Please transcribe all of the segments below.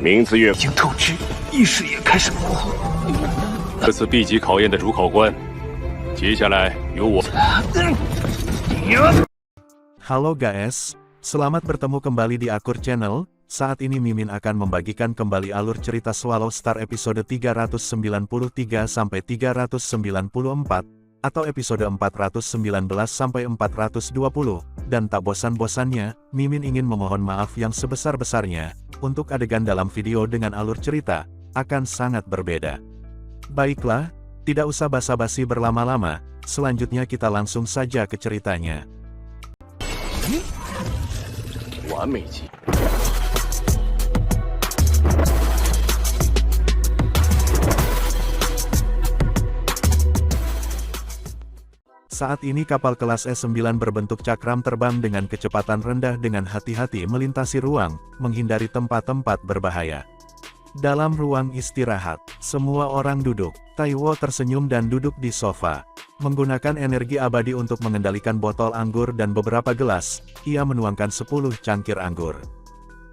名字越已经透支，意识也开始模糊。这次 B 级考验的主考官，接下来由我。Halo guys, selamat bertemu kembali di Akur Channel. Saat ini Mimin akan membagikan kembali alur cerita Swallow Star episode 393 sampai 394 atau episode 419 sampai 420. Dan tak bosan-bosannya, Mimin ingin memohon maaf yang sebesar-besarnya untuk adegan dalam video dengan alur cerita akan sangat berbeda. Baiklah, tidak usah basa-basi berlama-lama, selanjutnya kita langsung saja ke ceritanya. 完美级。 Saat ini kapal kelas S9 berbentuk cakram terbang dengan kecepatan rendah dengan hati-hati melintasi ruang, menghindari tempat-tempat berbahaya. Dalam ruang istirahat, semua orang duduk. Taiwo tersenyum dan duduk di sofa. Menggunakan energi abadi untuk mengendalikan botol anggur dan beberapa gelas, ia menuangkan 10 cangkir anggur.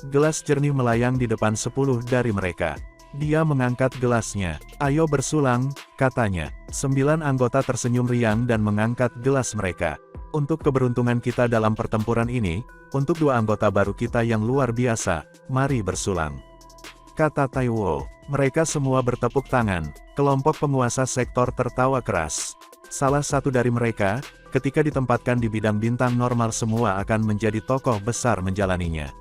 Gelas jernih melayang di depan 10 dari mereka. Dia mengangkat gelasnya. Ayo bersulang, katanya. 9 anggota tersenyum riang dan mengangkat gelas mereka. Untuk keberuntungan kita dalam pertempuran ini, untuk 2 anggota baru kita yang luar biasa, mari bersulang. Kata Taiwo. Mereka semua bertepuk tangan. Kelompok penguasa sektor tertawa keras. Salah satu dari mereka, ketika ditempatkan di bidang bintang normal semua akan menjadi tokoh besar menjalaninya.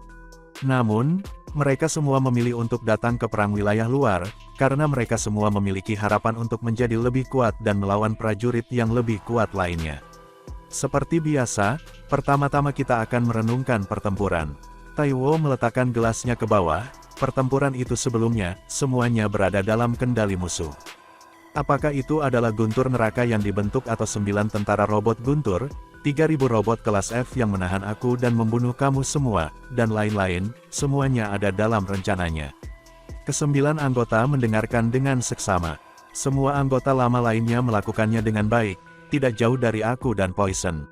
Namun, mereka semua memilih untuk datang ke perang wilayah luar, karena mereka semua memiliki harapan untuk menjadi lebih kuat dan melawan prajurit yang lebih kuat lainnya. Seperti biasa, pertama-tama kita akan merenungkan pertempuran. Taiwo meletakkan gelasnya ke bawah, pertempuran itu sebelumnya, semuanya berada dalam kendali musuh. Apakah itu adalah guntur neraka yang dibentuk atau 9 tentara robot guntur, 3000 robot kelas F yang menahan aku dan membunuh kamu semua, dan lain-lain, semuanya ada dalam rencananya. Kesembilan anggota mendengarkan dengan seksama. Semua anggota lama lainnya melakukannya dengan baik, tidak jauh dari aku dan Poison.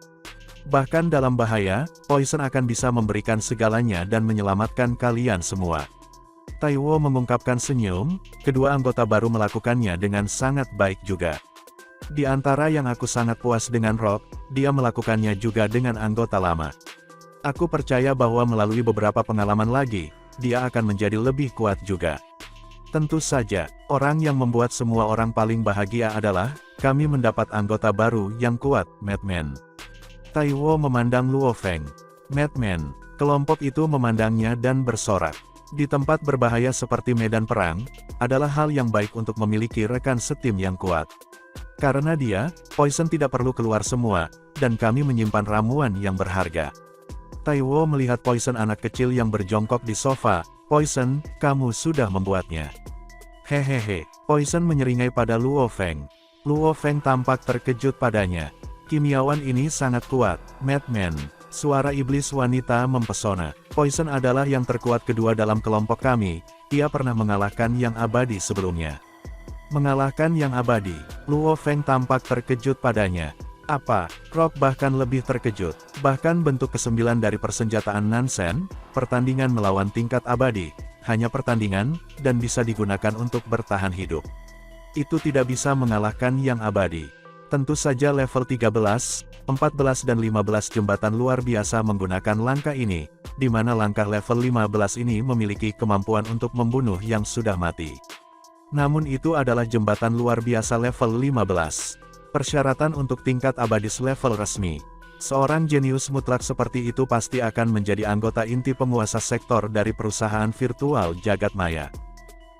Bahkan dalam bahaya, Poison akan bisa memberikan segalanya dan menyelamatkan kalian semua. Taiwo mengungkapkan senyum, kedua anggota baru melakukannya dengan sangat baik juga. Di antara yang aku sangat puas dengan Rock, dia melakukannya juga dengan anggota lama. Aku percaya bahwa melalui beberapa pengalaman lagi, dia akan menjadi lebih kuat juga. Tentu saja, orang yang membuat semua orang paling bahagia adalah, kami mendapat anggota baru yang kuat, Madman. Taiwo memandang Luo Feng. Madman, kelompok itu memandangnya dan bersorak. Di tempat berbahaya seperti medan perang, adalah hal yang baik untuk memiliki rekan setim yang kuat. Karena dia, Poison tidak perlu keluar semua, dan kami menyimpan ramuan yang berharga. Taiwo melihat Poison anak kecil yang berjongkok di sofa. Poison, kamu sudah membuatnya. Hehehe, Poison menyeringai pada Luo Feng. Luo Feng tampak terkejut padanya. Kimiawan ini sangat kuat, Madman. Suara iblis wanita mempesona. Poison adalah yang terkuat kedua dalam kelompok kami, ia pernah mengalahkan yang abadi sebelumnya. Mengalahkan yang abadi, Luo Feng tampak terkejut padanya. Apa, Rock bahkan lebih terkejut, bahkan bentuk ke-9 dari persenjataan Nansen, pertandingan melawan tingkat abadi, hanya pertandingan, dan bisa digunakan untuk bertahan hidup. Itu tidak bisa mengalahkan yang abadi. Tentu saja level 13, 14 dan 15 jembatan luar biasa menggunakan langkah ini, di mana langkah level 15 ini memiliki kemampuan untuk membunuh yang sudah mati. Namun itu adalah jembatan luar biasa level 15. Persyaratan untuk tingkat abadis level resmi. Seorang jenius mutlak seperti itu pasti akan menjadi anggota inti penguasa sektor dari perusahaan virtual jagat maya.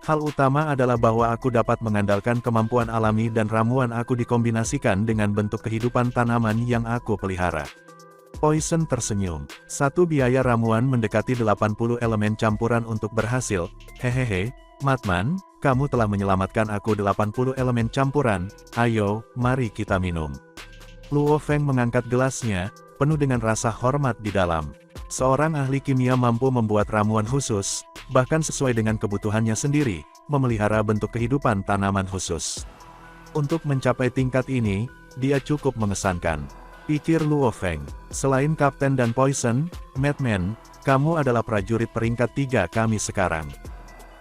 Hal utama adalah bahwa aku dapat mengandalkan kemampuan alami dan ramuan aku dikombinasikan dengan bentuk kehidupan tanaman yang aku pelihara. Poison tersenyum. Satu biaya ramuan mendekati 80 elemen campuran untuk berhasil. Hehehe, Madman, kamu telah menyelamatkan aku 80 elemen campuran. Ayo, mari kita minum. Luo Feng mengangkat gelasnya, penuh dengan rasa hormat di dalam. Seorang ahli kimia mampu membuat ramuan khusus, bahkan sesuai dengan kebutuhannya sendiri, memelihara bentuk kehidupan tanaman khusus. Untuk mencapai tingkat ini, dia cukup mengesankan. Pikir Luo Feng. Selain Kapten dan Poison, Madman, kamu adalah prajurit peringkat 3 kami sekarang.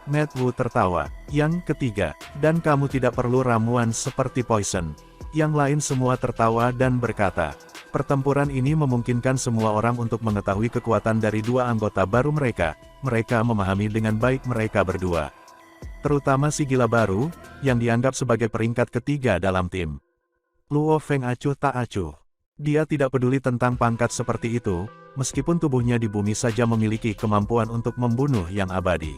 Mad Wu tertawa. Yang ketiga, dan kamu tidak perlu ramuan seperti Poison. Yang lain semua tertawa dan berkata, pertempuran ini memungkinkan semua orang untuk mengetahui kekuatan dari dua anggota baru mereka. Mereka memahami dengan baik mereka berdua. Terutama si gila baru, yang dianggap sebagai peringkat ketiga dalam tim. Luo Feng acuh tak acuh. Dia tidak peduli tentang pangkat seperti itu, meskipun tubuhnya di bumi saja memiliki kemampuan untuk membunuh yang abadi.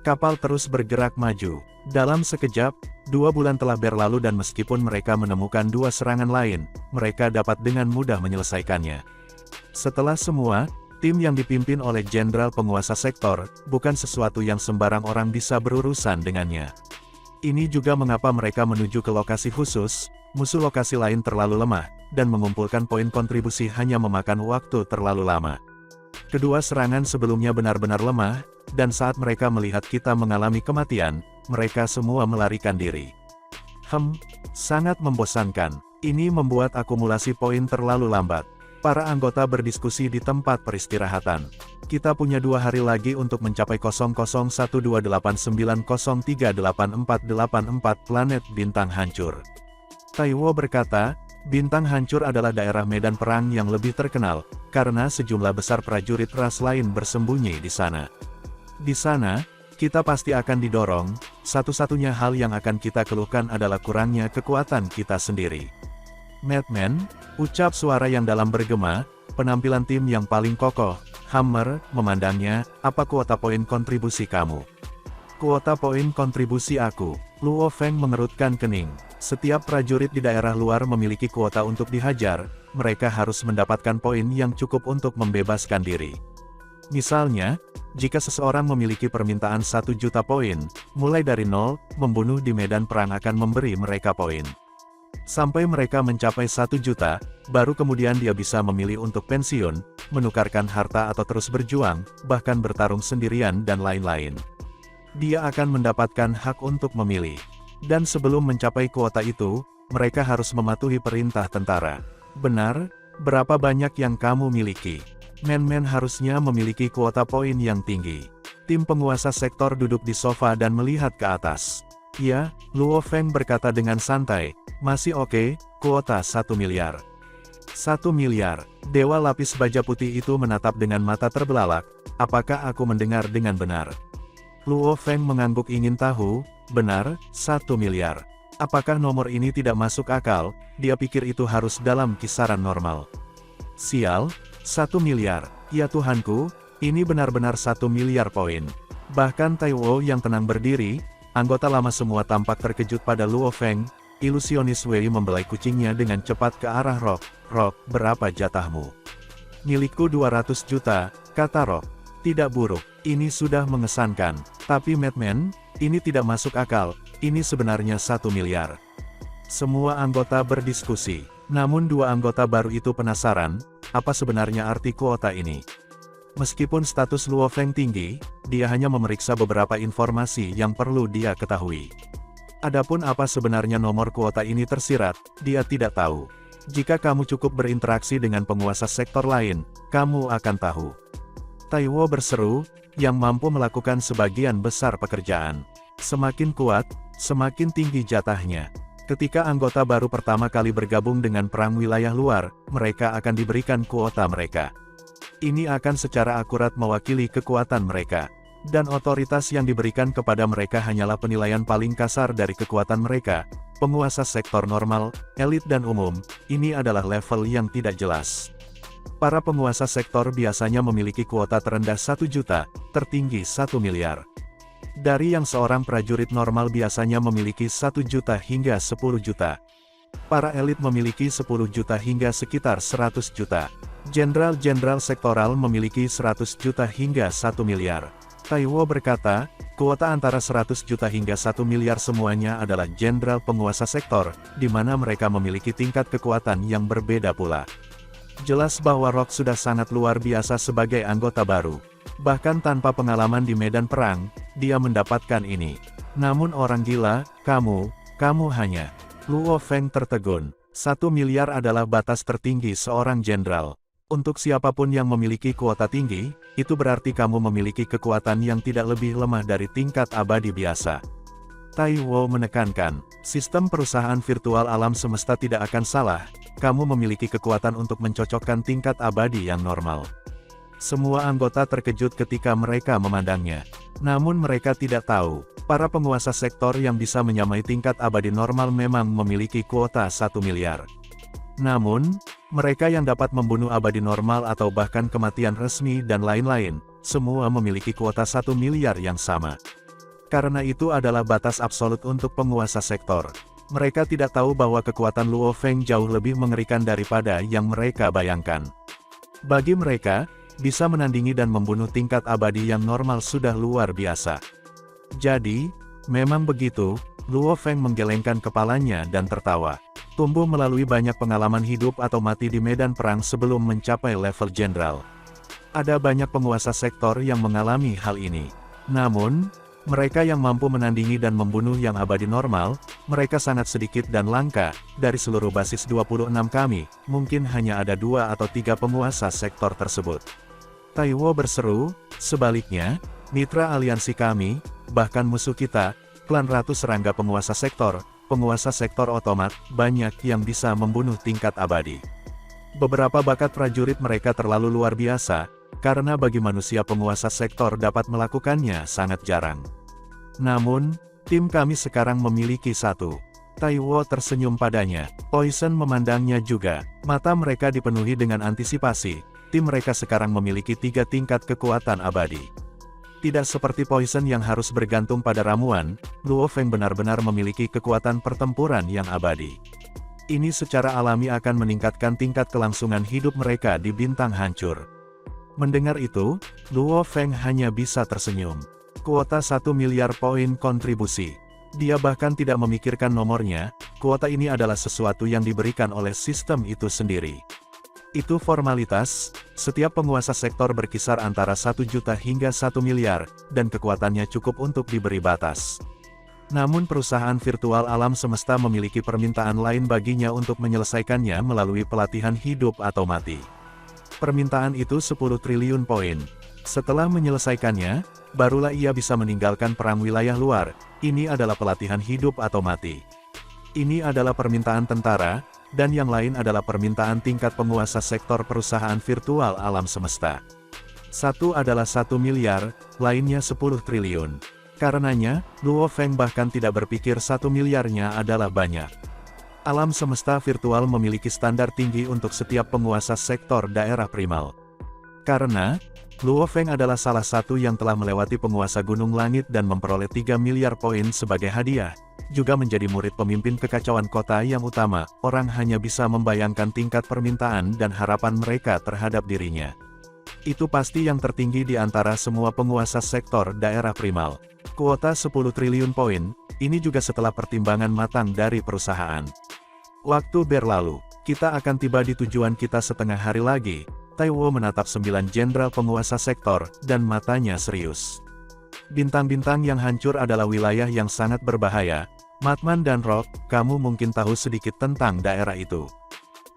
Kapal terus bergerak maju. Dalam sekejap, 2 bulan telah berlalu dan meskipun mereka menemukan 2 serangan lain, mereka dapat dengan mudah menyelesaikannya. Setelah semua, tim yang dipimpin oleh Jenderal Penguasa Sektor, bukan sesuatu yang sembarang orang bisa berurusan dengannya. Ini juga mengapa mereka menuju ke lokasi khusus, musuh lokasi lain terlalu lemah, dan mengumpulkan poin kontribusi hanya memakan waktu terlalu lama. Kedua serangan sebelumnya benar-benar lemah, dan saat mereka melihat kita mengalami kematian, mereka semua melarikan diri. Sangat membosankan. Ini membuat akumulasi poin terlalu lambat. Para anggota berdiskusi di tempat peristirahatan. Kita punya 2 hari lagi untuk mencapai 001289038484 planet bintang hancur. Taiwo berkata, bintang hancur adalah daerah medan perang yang lebih terkenal, karena sejumlah besar prajurit ras lain bersembunyi di sana. Di sana, kita pasti akan didorong, satu-satunya hal yang akan kita keluhkan adalah kurangnya kekuatan kita sendiri. Madman, ucap suara yang dalam bergema, penampilan tim yang paling kokoh. Hammer, memandangnya, apa kuota poin kontribusi kamu? Kuota poin kontribusi aku. Luo Feng mengerutkan kening. Setiap prajurit di daerah luar memiliki kuota untuk dihajar, mereka harus mendapatkan poin yang cukup untuk membebaskan diri. Misalnya, jika seseorang memiliki permintaan 1 juta poin, mulai dari 0, membunuh di medan perang akan memberi mereka poin. Sampai mereka mencapai 1 juta, baru kemudian dia bisa memilih untuk pensiun, menukarkan harta atau terus berjuang, bahkan bertarung sendirian dan lain-lain. Dia akan mendapatkan hak untuk memilih. Dan sebelum mencapai kuota itu, mereka harus mematuhi perintah tentara. Benar, berapa banyak yang kamu miliki? Man-Man harusnya memiliki kuota poin yang tinggi. Tim penguasa sektor duduk di sofa dan melihat ke atas. Ya, Luo Feng berkata dengan santai, masih oke, kuota 1 miliar. 1 miliar, Dewa Lapis Baja Putih itu menatap dengan mata terbelalak, apakah aku mendengar dengan benar? Luo Feng mengangguk ingin tahu, benar, 1 miliar. Apakah nomor ini tidak masuk akal? Dia pikir itu harus dalam kisaran normal. Sial, 1 miliar, ya Tuhanku, ini benar-benar 1 miliar poin. Bahkan Taiwo yang tenang berdiri, anggota lama semua tampak terkejut pada Luo Feng. Ilusionis Wei membelai kucingnya dengan cepat ke arah Rock. Rock, berapa jatahmu? Milikku 200 juta, kata Rock. Tidak buruk, ini sudah mengesankan. Tapi Madman, ini tidak masuk akal, ini sebenarnya 1 miliar. Semua anggota berdiskusi, namun 2 anggota baru itu penasaran, apa sebenarnya arti kuota ini. Meskipun status Luo Feng tinggi, dia hanya memeriksa beberapa informasi yang perlu dia ketahui. Adapun apa sebenarnya nomor kuota ini tersirat, dia tidak tahu. Jika kamu cukup berinteraksi dengan penguasa sektor lain, kamu akan tahu. Taiwo berseru, yang mampu melakukan sebagian besar pekerjaan. Semakin kuat, semakin tinggi jatahnya. Ketika anggota baru pertama kali bergabung dengan perang wilayah luar, mereka akan diberikan kuota mereka. Ini akan secara akurat mewakili kekuatan mereka. Dan otoritas yang diberikan kepada mereka hanyalah penilaian paling kasar dari kekuatan mereka. Penguasa sektor normal, elit dan umum, ini adalah level yang tidak jelas. Para penguasa sektor biasanya memiliki kuota terendah 1 juta, tertinggi 1 miliar. Dari yang seorang prajurit normal biasanya memiliki 1 juta hingga 10 juta. Para elit memiliki 10 juta hingga sekitar 100 juta. Jenderal-jenderal sektoral memiliki 100 juta hingga 1 miliar. Taiwo berkata, kuota antara 100 juta hingga 1 miliar semuanya adalah jenderal penguasa sektor, di mana mereka memiliki tingkat kekuatan yang berbeda pula. Jelas bahwa Rock sudah sangat luar biasa sebagai anggota baru. Bahkan tanpa pengalaman di medan perang, dia mendapatkan ini. Namun orang gila, kamu hanya... Luo Feng tertegun. 1 miliar adalah batas tertinggi seorang jenderal. Untuk siapapun yang memiliki kuota tinggi, itu berarti kamu memiliki kekuatan yang tidak lebih lemah dari tingkat abadi biasa. Taiwo menekankan, sistem perusahaan virtual alam semesta tidak akan salah, kamu memiliki kekuatan untuk mencocokkan tingkat abadi yang normal. Semua anggota terkejut ketika mereka memandangnya. Namun mereka tidak tahu, para penguasa sektor yang bisa menyamai tingkat abadi normal memang memiliki kuota 1 miliar. Namun, mereka yang dapat membunuh abadi normal atau bahkan kematian resmi dan lain-lain, semua memiliki kuota 1 miliar yang sama. Karena itu adalah batas absolut untuk penguasa sektor. Mereka tidak tahu bahwa kekuatan Luo Feng jauh lebih mengerikan daripada yang mereka bayangkan. Bagi mereka, bisa menandingi dan membunuh tingkat abadi yang normal sudah luar biasa. Jadi, memang begitu, Luo Feng menggelengkan kepalanya dan tertawa. Tumbuh melalui banyak pengalaman hidup atau mati di medan perang sebelum mencapai level jenderal. Ada banyak penguasa sektor yang mengalami hal ini. Namun, mereka yang mampu menandingi dan membunuh yang abadi normal, mereka sangat sedikit dan langka. Dari seluruh basis 26 kami, mungkin hanya ada 2 atau 3 penguasa sektor tersebut. Taiwo berseru, sebaliknya, mitra aliansi kami, bahkan musuh kita, klan Ratu Serangga penguasa sektor otomat, banyak yang bisa membunuh tingkat abadi. Beberapa bakat prajurit mereka terlalu luar biasa, karena bagi manusia penguasa sektor dapat melakukannya sangat jarang. Namun, tim kami sekarang memiliki 1. Taiwo tersenyum padanya. Poison memandangnya juga. Mata mereka dipenuhi dengan antisipasi. Tim mereka sekarang memiliki 3 tingkat kekuatan abadi. Tidak seperti Poison yang harus bergantung pada ramuan, Luo Feng benar-benar memiliki kekuatan pertempuran yang abadi. Ini secara alami akan meningkatkan tingkat kelangsungan hidup mereka di bintang hancur. Mendengar itu, Luo Feng hanya bisa tersenyum. Kuota 1 miliar poin kontribusi. Dia bahkan tidak memikirkan nomornya, kuota ini adalah sesuatu yang diberikan oleh sistem itu sendiri. Itu formalitas, setiap penguasa sektor berkisar antara 1 juta hingga 1 miliar, dan kekuatannya cukup untuk diberi batas. Namun perusahaan virtual alam semesta memiliki permintaan lain baginya untuk menyelesaikannya melalui pelatihan hidup atau mati. Permintaan itu 10 triliun poin. Setelah menyelesaikannya, barulah ia bisa meninggalkan perang wilayah luar. Ini adalah pelatihan hidup atau mati. Ini adalah permintaan tentara, dan yang lain adalah permintaan tingkat penguasa sektor perusahaan virtual alam semesta. Satu adalah 1 miliar, lainnya 10 triliun. Karenanya, Luo Feng bahkan tidak berpikir 1 miliarnya adalah banyak. Alam semesta virtual memiliki standar tinggi untuk setiap penguasa sektor daerah primal. Karena, Luo Feng adalah salah satu yang telah melewati penguasa Gunung Langit dan memperoleh 3 miliar poin sebagai hadiah, juga menjadi murid pemimpin kekacauan kota yang utama, orang hanya bisa membayangkan tingkat permintaan dan harapan mereka terhadap dirinya. Itu pasti yang tertinggi di antara semua penguasa sektor daerah primal. Kuota 10 triliun poin, ini juga setelah pertimbangan matang dari perusahaan. Waktu berlalu, kita akan tiba di tujuan kita setengah hari lagi. Taiwo menatap 9 jenderal penguasa sektor, dan matanya serius. Bintang-bintang yang hancur adalah wilayah yang sangat berbahaya. Matman dan Rock, kamu mungkin tahu sedikit tentang daerah itu.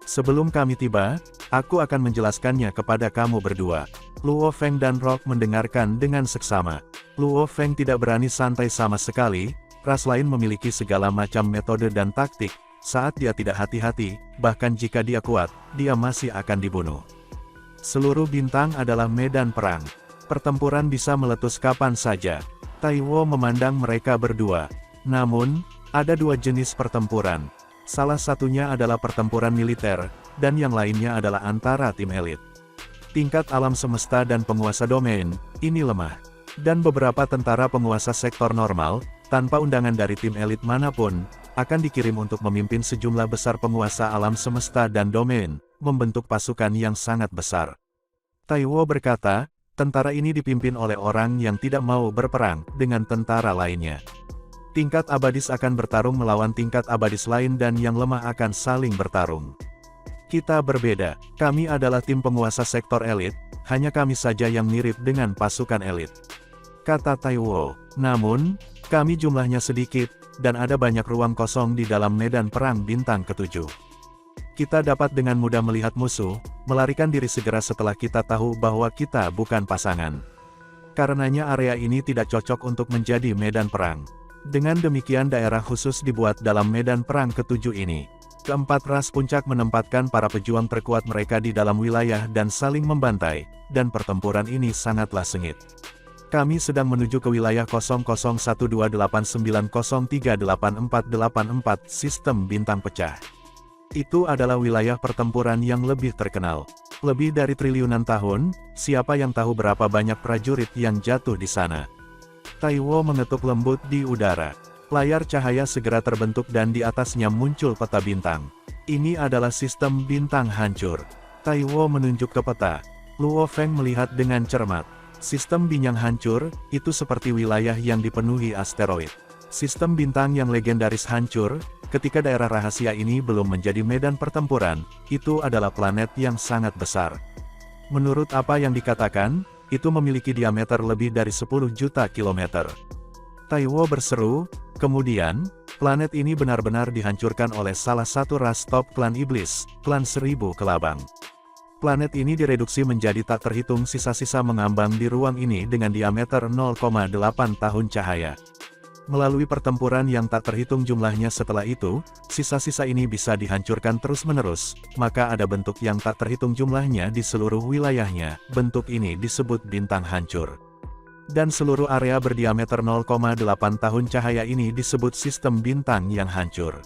Sebelum kami tiba, aku akan menjelaskannya kepada kamu berdua. Luo Feng dan Rock mendengarkan dengan seksama. Luo Feng tidak berani santai sama sekali, ras lain memiliki segala macam metode dan taktik. Saat dia tidak hati-hati, bahkan jika dia kuat, dia masih akan dibunuh. Seluruh bintang adalah medan perang. Pertempuran bisa meletus kapan saja. Taiwo memandang mereka berdua. Namun, ada 2 jenis pertempuran. Salah satunya adalah pertempuran militer, dan yang lainnya adalah antara tim elit. Tingkat alam semesta dan penguasa domain, ini lemah. Dan beberapa tentara penguasa sektor normal, tanpa undangan dari tim elit manapun, akan dikirim untuk memimpin sejumlah besar penguasa alam semesta dan domain, membentuk pasukan yang sangat besar. Taiwo berkata, tentara ini dipimpin oleh orang yang tidak mau berperang dengan tentara lainnya. Tingkat abadis akan bertarung melawan tingkat abadis lain dan yang lemah akan saling bertarung. Kita berbeda, kami adalah tim penguasa sektor elit, hanya kami saja yang mirip dengan pasukan elit. Kata Taiwo, namun, kami jumlahnya sedikit, dan ada banyak ruang kosong di dalam medan perang bintang ke-7. Kita dapat dengan mudah melihat musuh, melarikan diri segera setelah kita tahu bahwa kita bukan pasangan. Karenanya area ini tidak cocok untuk menjadi medan perang. Dengan demikian daerah khusus dibuat dalam medan perang ketujuh ini. Keempat ras puncak menempatkan para pejuang terkuat mereka di dalam wilayah dan saling membantai, dan pertempuran ini sangatlah sengit. Kami sedang menuju ke wilayah 001289038484 sistem bintang pecah. Itu adalah wilayah pertempuran yang lebih terkenal. Lebih dari triliunan tahun, siapa yang tahu berapa banyak prajurit yang jatuh di sana. Taiwo mengetuk lembut di udara. Layar cahaya segera terbentuk dan di atasnya muncul peta bintang. Ini adalah sistem bintang hancur. Taiwo menunjuk ke peta. Luo Feng melihat dengan cermat. Sistem bintang hancur, itu seperti wilayah yang dipenuhi asteroid. Sistem bintang yang legendaris hancur, ketika daerah rahasia ini belum menjadi medan pertempuran, itu adalah planet yang sangat besar. Menurut apa yang dikatakan, itu memiliki diameter lebih dari 10 juta kilometer. Taiwo berseru, kemudian, planet ini benar-benar dihancurkan oleh salah satu ras top klan iblis, klan 1000 Kelabang. Planet ini direduksi menjadi tak terhitung sisa-sisa mengambang di ruang ini dengan diameter 0,8 tahun cahaya. Melalui pertempuran yang tak terhitung jumlahnya setelah itu, sisa-sisa ini bisa dihancurkan terus-menerus, maka ada bentuk yang tak terhitung jumlahnya di seluruh wilayahnya, bentuk ini disebut bintang hancur. Dan seluruh area berdiameter 0,8 tahun cahaya ini disebut sistem bintang yang hancur.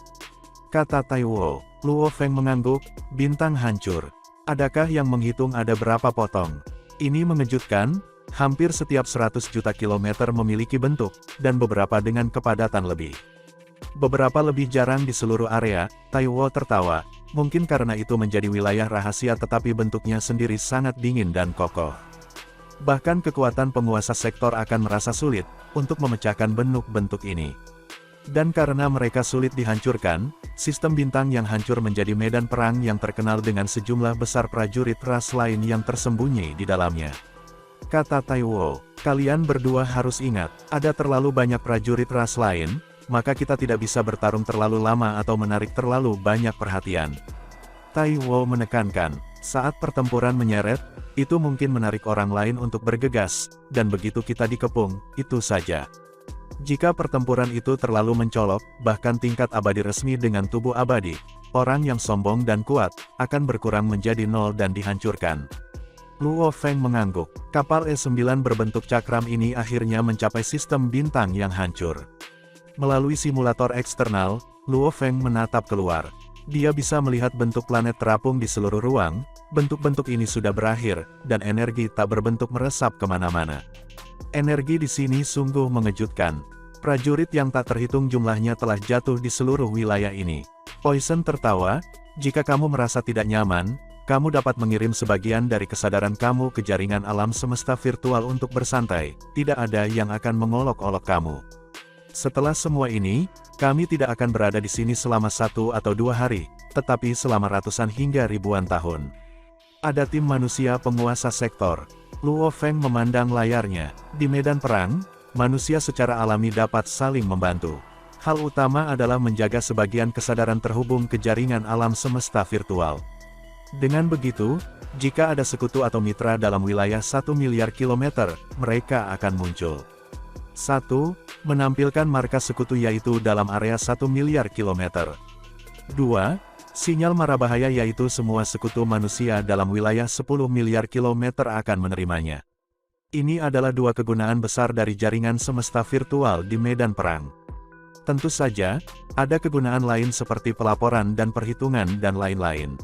Kata Taiwo. Luo Feng mengangguk, bintang hancur. Adakah yang menghitung ada berapa potong? Ini mengejutkan. Hampir setiap 100 juta kilometer memiliki bentuk, dan beberapa dengan kepadatan lebih. Beberapa lebih jarang di seluruh area, Taiwo tertawa, mungkin karena itu menjadi wilayah rahasia tetapi bentuknya sendiri sangat dingin dan kokoh. Bahkan kekuatan penguasa sektor akan merasa sulit, untuk memecahkan bentuk-bentuk ini. Dan karena mereka sulit dihancurkan, sistem bintang yang hancur menjadi medan perang yang terkenal dengan sejumlah besar prajurit ras lain yang tersembunyi di dalamnya. Kata Taiwo, kalian berdua harus ingat, ada terlalu banyak prajurit ras lain, maka kita tidak bisa bertarung terlalu lama atau menarik terlalu banyak perhatian. Taiwo menekankan, saat pertempuran menyeret, itu mungkin menarik orang lain untuk bergegas, dan begitu kita dikepung, itu saja. Jika pertempuran itu terlalu mencolok, bahkan tingkat abadi resmi dengan tubuh abadi, orang yang sombong dan kuat, akan berkurang menjadi nol dan dihancurkan. Luo Feng mengangguk. Kapal E9 berbentuk cakram ini akhirnya mencapai sistem bintang yang hancur. Melalui simulator eksternal, Luo Feng menatap keluar. Dia bisa melihat bentuk planet terapung di seluruh ruang, bentuk-bentuk ini sudah berakhir, dan energi tak berbentuk meresap kemana-mana. Energi di sini sungguh mengejutkan. Prajurit yang tak terhitung jumlahnya telah jatuh di seluruh wilayah ini. Poison tertawa, jika kamu merasa tidak nyaman, kamu dapat mengirim sebagian dari kesadaran kamu ke jaringan alam semesta virtual untuk bersantai, tidak ada yang akan mengolok-olok kamu. Setelah semua ini, kami tidak akan berada di sini selama 1 atau 2 hari, tetapi selama ratusan hingga ribuan tahun. Ada tim manusia penguasa sektor. Luo Feng memandang layarnya. Di medan perang, manusia secara alami dapat saling membantu. Hal utama adalah menjaga sebagian kesadaran terhubung ke jaringan alam semesta virtual. Dengan begitu, jika ada sekutu atau mitra dalam wilayah 1 miliar kilometer, mereka akan muncul. 1. Menampilkan markas sekutu yaitu dalam area 1 miliar kilometer. 2. Sinyal mara bahaya yaitu semua sekutu manusia dalam wilayah 10 miliar kilometer akan menerimanya. Ini adalah 2 kegunaan besar dari jaringan semesta virtual di medan perang. Tentu saja, ada kegunaan lain seperti pelaporan dan perhitungan dan lain-lain.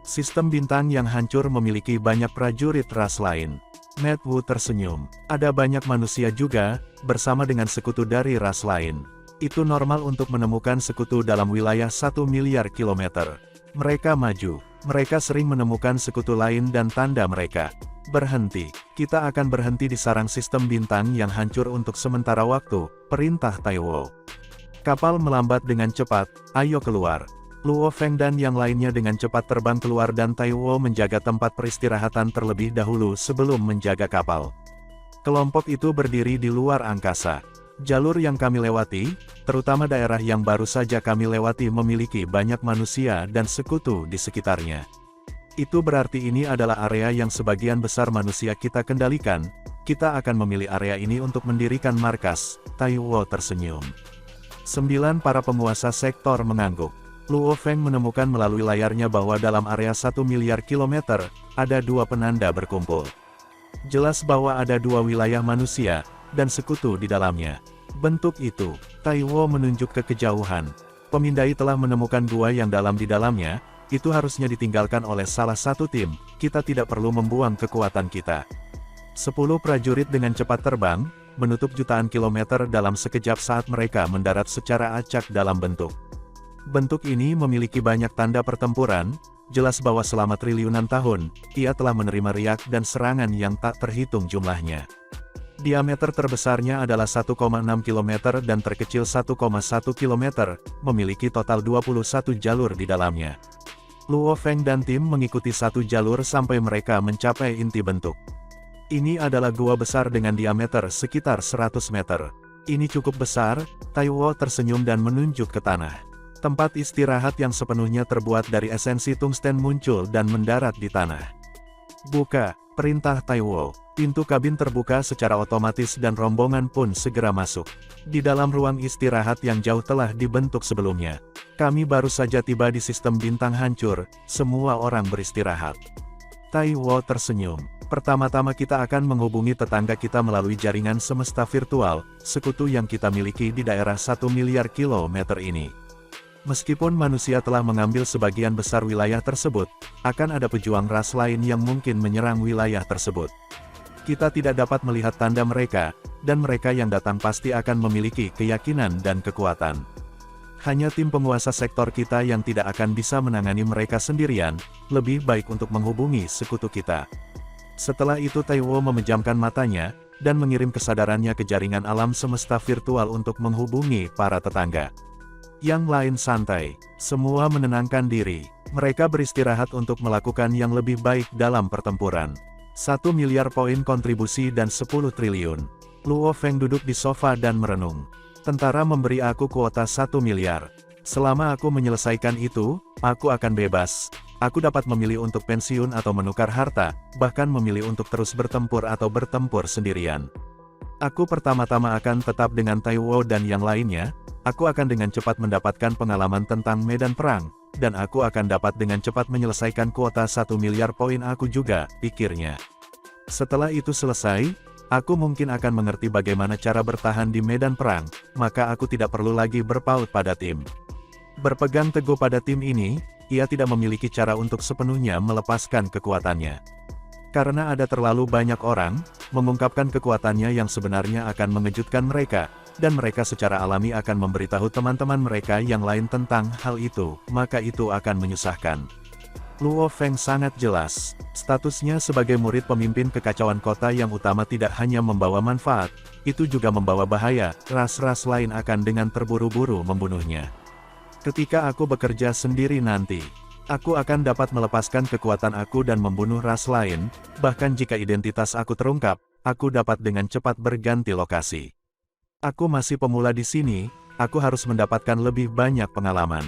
Sistem bintang yang hancur memiliki banyak prajurit ras lain. Matt Wu tersenyum. Ada banyak manusia juga, bersama dengan sekutu dari ras lain. Itu normal untuk menemukan sekutu dalam wilayah 1 miliar kilometer. Mereka maju. Mereka sering menemukan sekutu lain dan tanda mereka. Berhenti. Kita akan berhenti di sarang sistem bintang yang hancur untuk sementara waktu, perintah Taiwo. Kapal melambat dengan cepat, ayo keluar. Luo Feng dan yang lainnya dengan cepat terbang keluar dan Taiwo menjaga tempat peristirahatan terlebih dahulu sebelum menjaga kapal. Kelompok itu berdiri di luar angkasa. Jalur yang kami lewati, terutama daerah yang baru saja kami lewati memiliki banyak manusia dan sekutu di sekitarnya. Itu berarti ini adalah area yang sebagian besar manusia kita kendalikan. Kita akan memilih area ini untuk mendirikan markas, Taiwo tersenyum. 9 para penguasa sektor mengangguk. Luo Feng menemukan melalui layarnya bahwa dalam area 1 miliar kilometer, ada 2 penanda berkumpul. Jelas bahwa ada 2 wilayah manusia, dan sekutu di dalamnya. Bentuk itu, Taiwo menunjuk ke kejauhan. Pemindai telah menemukan gua yang dalam di dalamnya, itu harusnya ditinggalkan oleh salah satu tim, kita tidak perlu membuang kekuatan kita. 10 prajurit dengan cepat terbang, menutup jutaan kilometer dalam sekejap saat mereka mendarat secara acak dalam bentuk. Bentuk ini memiliki banyak tanda pertempuran, jelas bahwa selama triliunan tahun, ia telah menerima riak dan serangan yang tak terhitung jumlahnya. Diameter terbesarnya adalah 1,6 km dan terkecil 1,1 km, memiliki total 21 jalur di dalamnya. Luo Feng dan tim mengikuti satu jalur sampai mereka mencapai inti bentuk. Ini adalah gua besar dengan diameter sekitar 100 meter. Ini cukup besar, Taiwo tersenyum dan menunjuk ke tanah. Tempat istirahat yang sepenuhnya terbuat dari esensi tungsten muncul dan mendarat di tanah. Buka, perintah Taiwo. Pintu kabin terbuka secara otomatis dan rombongan pun segera masuk. Di dalam ruang istirahat yang jauh telah dibentuk sebelumnya. Kami baru saja tiba di sistem bintang hancur, semua orang beristirahat. Taiwo tersenyum. Pertama-tama kita akan menghubungi tetangga kita melalui jaringan semesta virtual, sekutu yang kita miliki di daerah 1 miliar kilometer ini. Meskipun manusia telah mengambil sebagian besar wilayah tersebut, akan ada pejuang ras lain yang mungkin menyerang wilayah tersebut. Kita tidak dapat melihat tanda mereka, dan mereka yang datang pasti akan memiliki keyakinan dan kekuatan. Hanya tim penguasa sektor kita yang tidak akan bisa menangani mereka sendirian, lebih baik untuk menghubungi sekutu kita. Setelah itu Taiwo memejamkan matanya, dan mengirim kesadarannya ke jaringan alam semesta virtual untuk menghubungi para tetangga. Yang lain santai, semua menenangkan diri, mereka beristirahat untuk melakukan yang lebih baik dalam pertempuran. 1 miliar poin kontribusi dan 10 triliun. Luo Feng duduk di sofa dan merenung. Tentara memberi aku kuota 1 miliar. Selama aku menyelesaikan itu, aku akan bebas. Aku dapat memilih untuk pensiun atau menukar harta, bahkan memilih untuk terus bertempur atau bertempur sendirian. Aku pertama-tama akan tetap dengan Taiwo dan yang lainnya, aku akan dengan cepat mendapatkan pengalaman tentang medan perang, dan aku akan dapat dengan cepat menyelesaikan kuota 1 miliar poin aku juga, pikirnya. Setelah itu selesai, aku mungkin akan mengerti bagaimana cara bertahan di medan perang, maka aku tidak perlu lagi berpaut pada tim. Berpegang teguh pada tim ini, ia tidak memiliki cara untuk sepenuhnya melepaskan kekuatannya. Karena ada terlalu banyak orang, mengungkapkan kekuatannya yang sebenarnya akan mengejutkan mereka, dan mereka secara alami akan memberitahu teman-teman mereka yang lain tentang hal itu, maka itu akan menyusahkan. Luo Feng sangat jelas, statusnya sebagai murid pemimpin kekacauan kota yang utama tidak hanya membawa manfaat, itu juga membawa bahaya, ras-ras lain akan dengan terburu-buru membunuhnya. Ketika aku bekerja sendiri nanti, aku akan dapat melepaskan kekuatan aku dan membunuh ras lain, bahkan jika identitas aku terungkap, aku dapat dengan cepat berganti lokasi. Aku masih pemula di sini, aku harus mendapatkan lebih banyak pengalaman.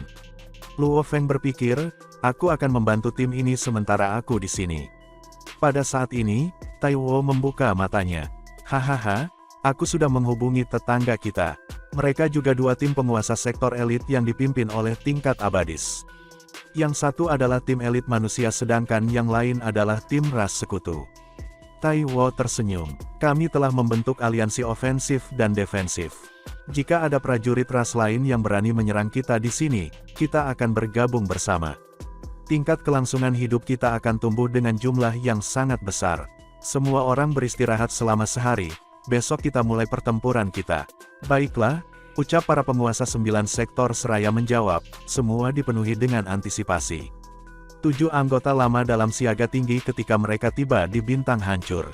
Luo Feng berpikir, aku akan membantu tim ini sementara aku di sini. Pada saat ini, Taiwo membuka matanya. Hahaha, aku sudah menghubungi tetangga kita. Mereka juga 2 tim penguasa sektor elit yang dipimpin oleh tingkat abadis. Yang satu adalah tim elit manusia sedangkan yang lain adalah tim ras sekutu. Taiwo tersenyum. Kami telah membentuk aliansi ofensif dan defensif. Jika ada prajurit ras lain yang berani menyerang kita di sini, kita akan bergabung bersama. Tingkat kelangsungan hidup kita akan tumbuh dengan jumlah yang sangat besar. Semua orang beristirahat selama sehari, besok kita mulai pertempuran kita. Baiklah, ucap para penguasa 9 sektor seraya menjawab, semua dipenuhi dengan antisipasi. 7 anggota lama dalam siaga tinggi ketika mereka tiba di bintang hancur.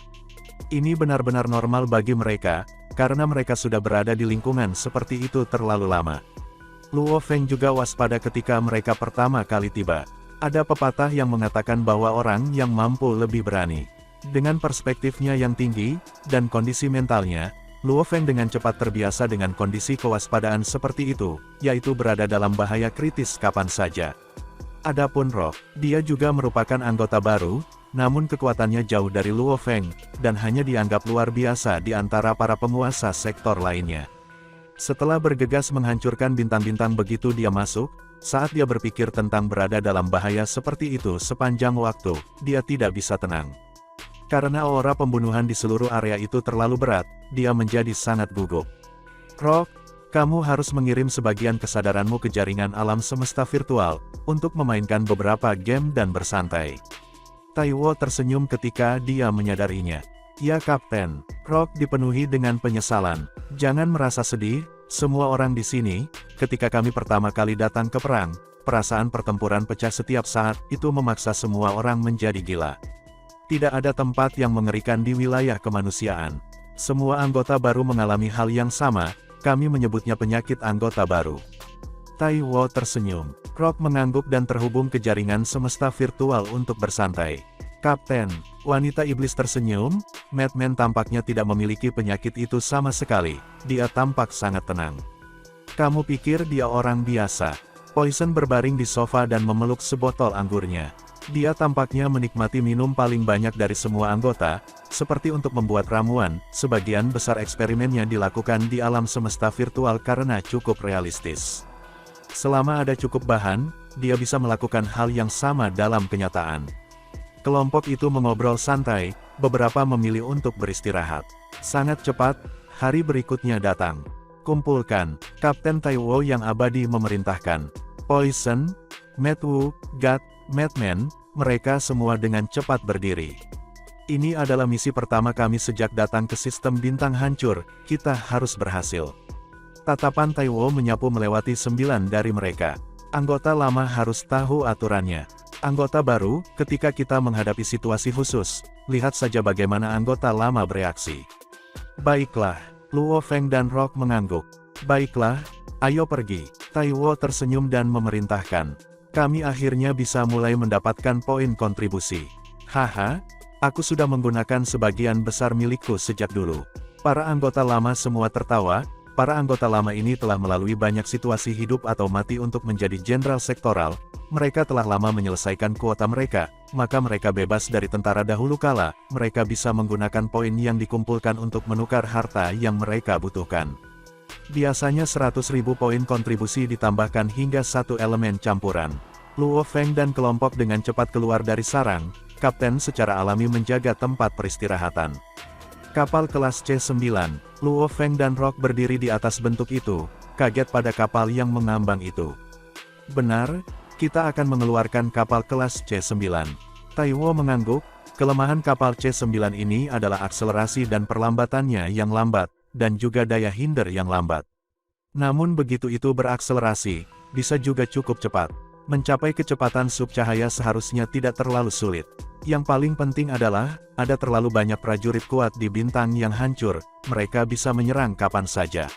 Ini benar-benar normal bagi mereka, karena mereka sudah berada di lingkungan seperti itu terlalu lama. Luo Feng juga waspada ketika mereka pertama kali tiba. Ada pepatah yang mengatakan bahwa orang yang mampu lebih berani. Dengan perspektifnya yang tinggi, dan kondisi mentalnya, Luo Feng dengan cepat terbiasa dengan kondisi kewaspadaan seperti itu, yaitu berada dalam bahaya kritis kapan saja. Adapun Rock, dia juga merupakan anggota baru, namun kekuatannya jauh dari Luo Feng, dan hanya dianggap luar biasa di antara para penguasa sektor lainnya. Setelah bergegas menghancurkan bintang-bintang begitu dia masuk, saat dia berpikir tentang berada dalam bahaya seperti itu sepanjang waktu, dia tidak bisa tenang. Karena aura pembunuhan di seluruh area itu terlalu berat, dia menjadi sangat gugup. Rock, kamu harus mengirim sebagian kesadaranmu ke jaringan alam semesta virtual, untuk memainkan beberapa game dan bersantai. Taiwo tersenyum ketika dia menyadarinya. Ya Kapten, Rock dipenuhi dengan penyesalan. Jangan merasa sedih, semua orang di sini, ketika kami pertama kali datang ke perang, perasaan pertempuran pecah setiap saat, itu memaksa semua orang menjadi gila. Tidak ada tempat yang mengerikan di wilayah kemanusiaan. Semua anggota baru mengalami hal yang sama, kami menyebutnya penyakit anggota baru. Taiwo tersenyum. Rock mengangguk dan terhubung ke jaringan semesta virtual untuk bersantai. Kapten, wanita iblis tersenyum, Madman tampaknya tidak memiliki penyakit itu sama sekali, dia tampak sangat tenang. Kamu pikir dia orang biasa? Poison berbaring di sofa dan memeluk sebotol anggurnya. Dia tampaknya menikmati minum paling banyak dari semua anggota, seperti untuk membuat ramuan, sebagian besar eksperimennya dilakukan di alam semesta virtual karena cukup realistis. Selama ada cukup bahan, dia bisa melakukan hal yang sama dalam kenyataan. Kelompok itu mengobrol santai, beberapa memilih untuk beristirahat. Sangat cepat, hari berikutnya datang. Kumpulkan, Kapten Taiwo yang abadi memerintahkan. Poison, Madwu, God, Madman, mereka semua dengan cepat berdiri. Ini adalah misi pertama kami sejak datang ke sistem bintang hancur, kita harus berhasil. Tatapan Taiwo menyapu melewati 9 dari mereka. Anggota lama harus tahu aturannya. Anggota baru, ketika kita menghadapi situasi khusus, lihat saja bagaimana anggota lama bereaksi. Baiklah, Luo Feng dan Rock mengangguk. Baiklah, ayo pergi. Taiwo tersenyum dan memerintahkan. Kami akhirnya bisa mulai mendapatkan poin kontribusi. Haha, aku sudah menggunakan sebagian besar milikku sejak dulu. Para anggota lama semua tertawa, para anggota lama ini telah melalui banyak situasi hidup atau mati untuk menjadi jenderal sektoral, mereka telah lama menyelesaikan kuota mereka, maka mereka bebas dari tentara dahulu kala, mereka bisa menggunakan poin yang dikumpulkan untuk menukar harta yang mereka butuhkan. Biasanya 100.000 poin kontribusi ditambahkan hingga satu elemen campuran. Luo Feng dan kelompok dengan cepat keluar dari sarang, Kapten secara alami menjaga tempat peristirahatan. Kapal kelas C9, Luo Feng dan Rock berdiri di atas bentuk itu, kaget pada kapal yang mengambang itu. Benar, kita akan mengeluarkan kapal kelas C9. Taiwo mengangguk, kelemahan kapal C9 ini adalah akselerasi dan perlambatannya yang lambat, dan juga daya hinder yang lambat. Namun begitu itu berakselerasi, bisa juga cukup cepat. Mencapai kecepatan subcahaya seharusnya tidak terlalu sulit. Yang paling penting adalah, ada terlalu banyak prajurit kuat di bintang yang hancur, mereka bisa menyerang kapan saja.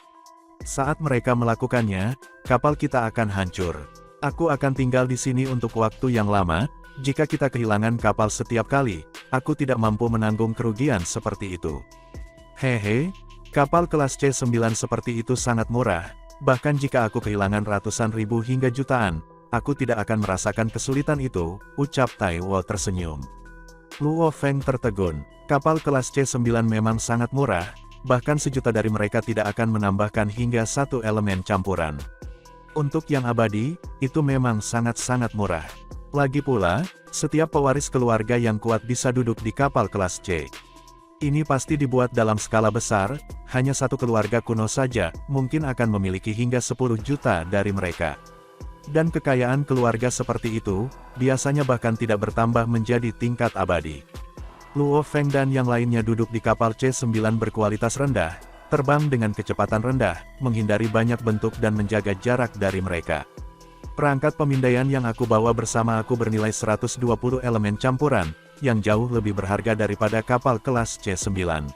Saat mereka melakukannya, kapal kita akan hancur. Aku akan tinggal di sini untuk waktu yang lama, jika kita kehilangan kapal setiap kali, aku tidak mampu menanggung kerugian seperti itu. Hehe, kapal kelas C9 seperti itu sangat murah, bahkan jika aku kehilangan ratusan ribu hingga jutaan, aku tidak akan merasakan kesulitan itu, ucap Taiwo tersenyum. Luo Feng tertegun, kapal kelas C9 memang sangat murah, bahkan sejuta dari mereka tidak akan menambahkan hingga satu elemen campuran. Untuk yang abadi, itu memang sangat-sangat murah. Lagi pula, setiap pewaris keluarga yang kuat bisa duduk di kapal kelas C. Ini pasti dibuat dalam skala besar, hanya satu keluarga kuno saja, mungkin akan memiliki hingga 10 juta dari mereka. Dan kekayaan keluarga seperti itu, biasanya bahkan tidak bertambah menjadi tingkat abadi. Luo Feng dan yang lainnya duduk di kapal C9 berkualitas rendah, terbang dengan kecepatan rendah, menghindari banyak bentuk dan menjaga jarak dari mereka. Perangkat pemindaian yang aku bawa bersama aku bernilai 120 elemen campuran, yang jauh lebih berharga daripada kapal kelas C9.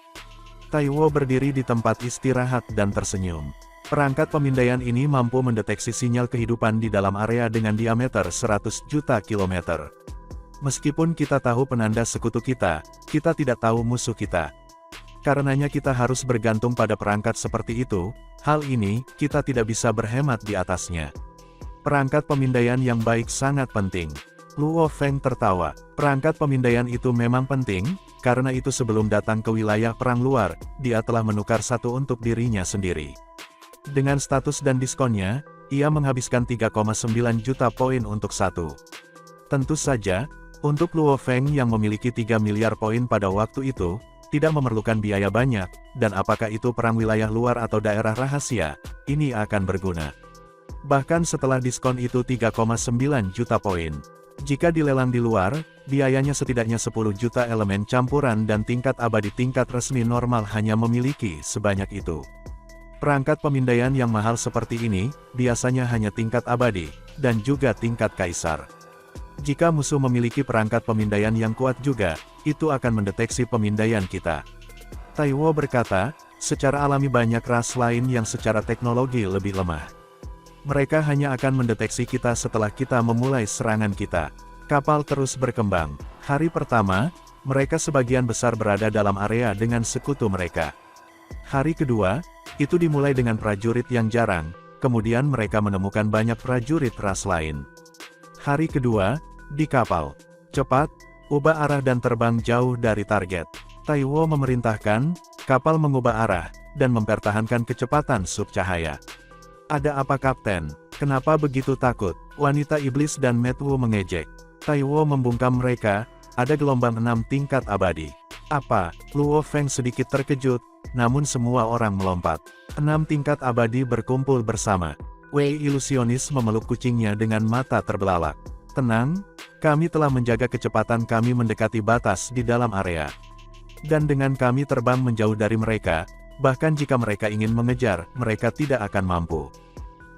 Taiwo berdiri di tempat istirahat dan tersenyum. Perangkat pemindaian ini mampu mendeteksi sinyal kehidupan di dalam area dengan diameter 100 juta kilometer. Meskipun kita tahu penanda sekutu kita, kita tidak tahu musuh kita. Karenanya kita harus bergantung pada perangkat seperti itu, hal ini, kita tidak bisa berhemat di atasnya. Perangkat pemindaian yang baik sangat penting. Luo Feng tertawa. Perangkat pemindaian itu memang penting, karena itu sebelum datang ke wilayah perang luar, dia telah menukar satu untuk dirinya sendiri. Dengan status dan diskonnya, ia menghabiskan 3,9 juta poin untuk satu. Tentu saja, untuk Luo Feng yang memiliki 3 miliar poin pada waktu itu, tidak memerlukan biaya banyak, dan apakah itu perang wilayah luar atau daerah rahasia, ini akan berguna. Bahkan setelah diskon itu 3,9 juta poin. Jika dilelang di luar, biayanya setidaknya 10 juta elemen campuran dan tingkat abadi tingkat resmi normal hanya memiliki sebanyak itu. Perangkat pemindaian yang mahal seperti ini, biasanya hanya tingkat abadi, dan juga tingkat kaisar. Jika musuh memiliki perangkat pemindaian yang kuat juga, itu akan mendeteksi pemindaian kita. Taiwo berkata, secara alami banyak ras lain yang secara teknologi lebih lemah. Mereka hanya akan mendeteksi kita setelah kita memulai serangan kita. Kapal terus berkembang. Hari pertama, mereka sebagian besar berada dalam area dengan sekutu mereka. Hari kedua, itu dimulai dengan prajurit yang jarang, kemudian mereka menemukan banyak prajurit ras lain. Hari kedua, di kapal. Cepat, ubah arah dan terbang jauh dari target. Taiwo memerintahkan, kapal mengubah arah, dan mempertahankan kecepatan subcahaya. Ada apa kapten? Kenapa begitu takut? Wanita iblis dan Metwu mengejek. Taiwo membungkam mereka, ada gelombang 6 tingkat abadi. Apa? Luo Feng sedikit terkejut, namun semua orang melompat. 6 tingkat abadi berkumpul bersama. Wei ilusionis memeluk kucingnya dengan mata terbelalak. Tenang, kami telah menjaga kecepatan kami mendekati batas di dalam area. Dan dengan kami terbang menjauh dari mereka, bahkan jika mereka ingin mengejar, mereka tidak akan mampu.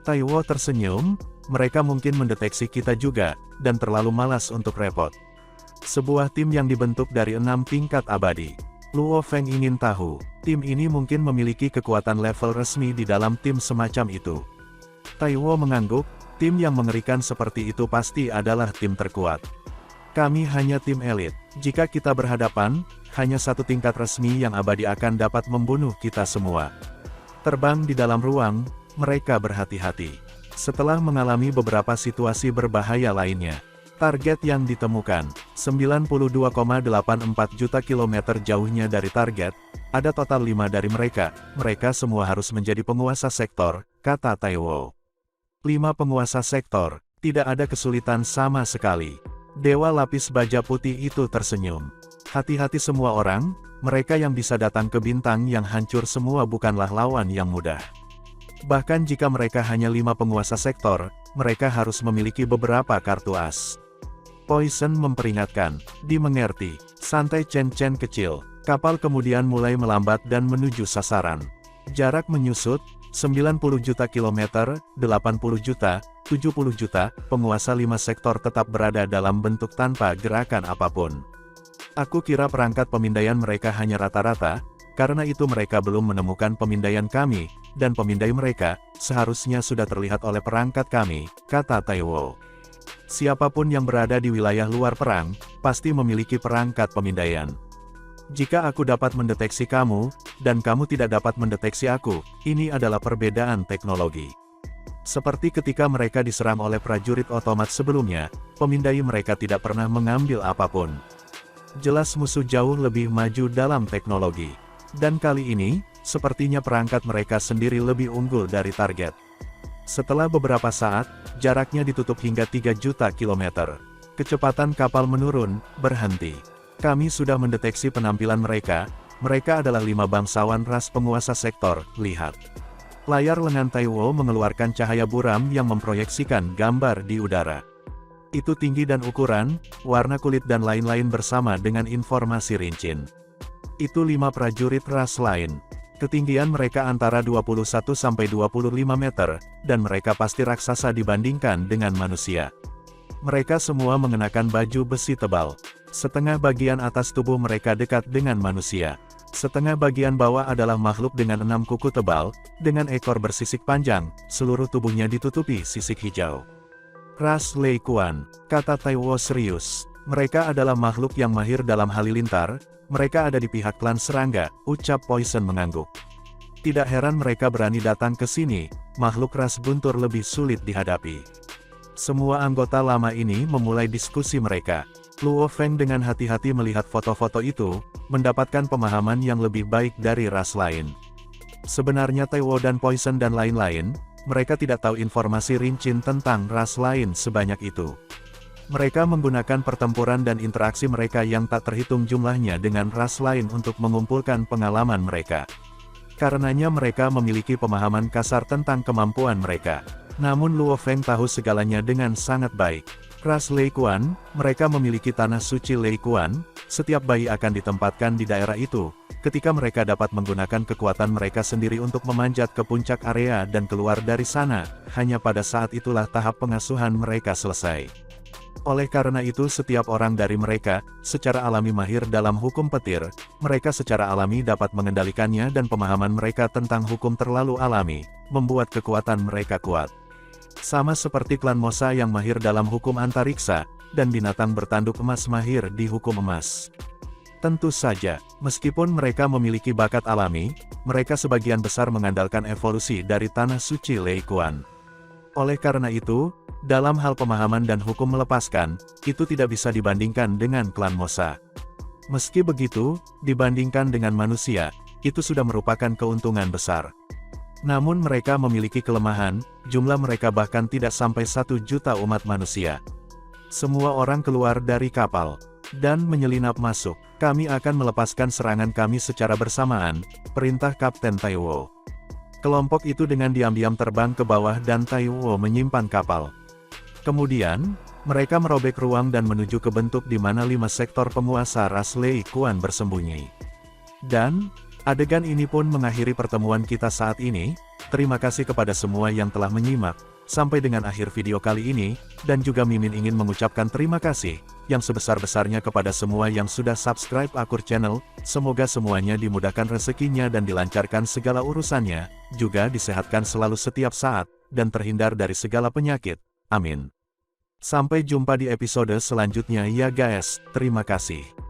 Taiwo tersenyum, mereka mungkin mendeteksi kita juga, dan terlalu malas untuk repot. Sebuah tim yang dibentuk dari 6 tingkat abadi. Luo Feng ingin tahu, tim ini mungkin memiliki kekuatan level resmi di dalam tim semacam itu. Taiwo mengangguk, tim yang mengerikan seperti itu pasti adalah tim terkuat. Kami hanya tim elit. Jika kita berhadapan, hanya satu tingkat resmi yang abadi akan dapat membunuh kita semua. Terbang di dalam ruang, mereka berhati-hati. Setelah mengalami beberapa situasi berbahaya lainnya, target yang ditemukan, 92,84 juta kilometer jauhnya dari target, ada total 5 dari mereka semua harus menjadi penguasa sektor, kata Taiwo. 5 penguasa sektor, tidak ada kesulitan sama sekali. Dewa lapis baja putih itu tersenyum. Hati-hati semua orang, mereka yang bisa datang ke bintang yang hancur semua bukanlah lawan yang mudah. Bahkan jika mereka hanya 5 penguasa sektor, mereka harus memiliki beberapa kartu as. Poison memperingatkan, dimengerti, santai Chen kecil. Kapal kemudian mulai melambat dan menuju sasaran. Jarak menyusut, 90 juta kilometer, 80 juta, 70 juta, penguasa 5 sektor tetap berada dalam bentuk tanpa gerakan apapun. Aku kira perangkat pemindaian mereka hanya rata-rata, karena itu mereka belum menemukan pemindaian kami, dan pemindai mereka, seharusnya sudah terlihat oleh perangkat kami, kata Taiwo. Siapapun yang berada di wilayah luar perang, pasti memiliki perangkat pemindaian. Jika aku dapat mendeteksi kamu, dan kamu tidak dapat mendeteksi aku, ini adalah perbedaan teknologi. Seperti ketika mereka diserang oleh prajurit otomat sebelumnya, pemindai mereka tidak pernah mengambil apapun. Jelas musuh jauh lebih maju dalam teknologi. Dan kali ini, sepertinya perangkat mereka sendiri lebih unggul dari target. Setelah beberapa saat, jaraknya ditutup hingga 3 juta kilometer. Kecepatan kapal menurun, berhenti. Kami sudah mendeteksi penampilan mereka adalah 5 bangsawan ras penguasa sektor, lihat. Layar lengan Taiwo mengeluarkan cahaya buram yang memproyeksikan gambar di udara. Itu tinggi dan ukuran, warna kulit dan lain-lain bersama dengan informasi rinci. Itu 5 prajurit ras lain. Ketinggian mereka antara 21 sampai 25 meter, dan mereka pasti raksasa dibandingkan dengan manusia. Mereka semua mengenakan baju besi tebal. Setengah bagian atas tubuh mereka dekat dengan manusia. Setengah bagian bawah adalah makhluk dengan 6 kuku tebal, dengan ekor bersisik panjang, seluruh tubuhnya ditutupi sisik hijau. Ras Lei Kuan, kata Taiwo serius. Mereka adalah makhluk yang mahir dalam halilintar, mereka ada di pihak klan serangga, ucap Poison mengangguk. Tidak heran mereka berani datang ke sini, makhluk ras guntur lebih sulit dihadapi. Semua anggota lama ini memulai diskusi mereka. Luo Feng dengan hati-hati melihat foto-foto itu, mendapatkan pemahaman yang lebih baik dari ras lain. Sebenarnya Taiwo dan Poison dan lain-lain, mereka tidak tahu informasi rinci tentang ras lain sebanyak itu. Mereka menggunakan pertempuran dan interaksi mereka yang tak terhitung jumlahnya dengan ras lain untuk mengumpulkan pengalaman mereka. Karenanya mereka memiliki pemahaman kasar tentang kemampuan mereka. Namun Luo Feng tahu segalanya dengan sangat baik. Ras Lei Kuan, mereka memiliki tanah suci Lei Kuan, setiap bayi akan ditempatkan di daerah itu, ketika mereka dapat menggunakan kekuatan mereka sendiri untuk memanjat ke puncak area dan keluar dari sana, hanya pada saat itulah tahap pengasuhan mereka selesai. Oleh karena itu setiap orang dari mereka, secara alami mahir dalam hukum petir, mereka secara alami dapat mengendalikannya dan pemahaman mereka tentang hukum terlalu alami, membuat kekuatan mereka kuat. Sama seperti klan Mosa yang mahir dalam hukum antariksa, dan binatang bertanduk emas mahir di hukum emas. Tentu saja, meskipun mereka memiliki bakat alami, mereka sebagian besar mengandalkan evolusi dari tanah suci Lei Kuan. Oleh karena itu, dalam hal pemahaman dan hukum melepaskan, itu tidak bisa dibandingkan dengan klan Mosa. Meski begitu, dibandingkan dengan manusia, itu sudah merupakan keuntungan besar. Namun mereka memiliki kelemahan, jumlah mereka bahkan tidak sampai 1 juta umat manusia. Semua orang keluar dari kapal, dan menyelinap masuk. Kami akan melepaskan serangan kami secara bersamaan, perintah Kapten Taiwo. Kelompok itu dengan diam-diam terbang ke bawah dan Taiwo menyimpan kapal. Kemudian, mereka merobek ruang dan menuju ke bentuk di mana 5 sektor penguasa ras Lei Kuan bersembunyi. Dan, adegan ini pun mengakhiri pertemuan kita saat ini. Terima kasih kepada semua yang telah menyimak, sampai dengan akhir video kali ini, dan juga Mimin ingin mengucapkan terima kasih, yang sebesar-besarnya kepada semua yang sudah subscribe Akur Channel, semoga semuanya dimudahkan rezekinya dan dilancarkan segala urusannya, juga disehatkan selalu setiap saat, dan terhindar dari segala penyakit, amin. Sampai jumpa di episode selanjutnya ya guys, terima kasih.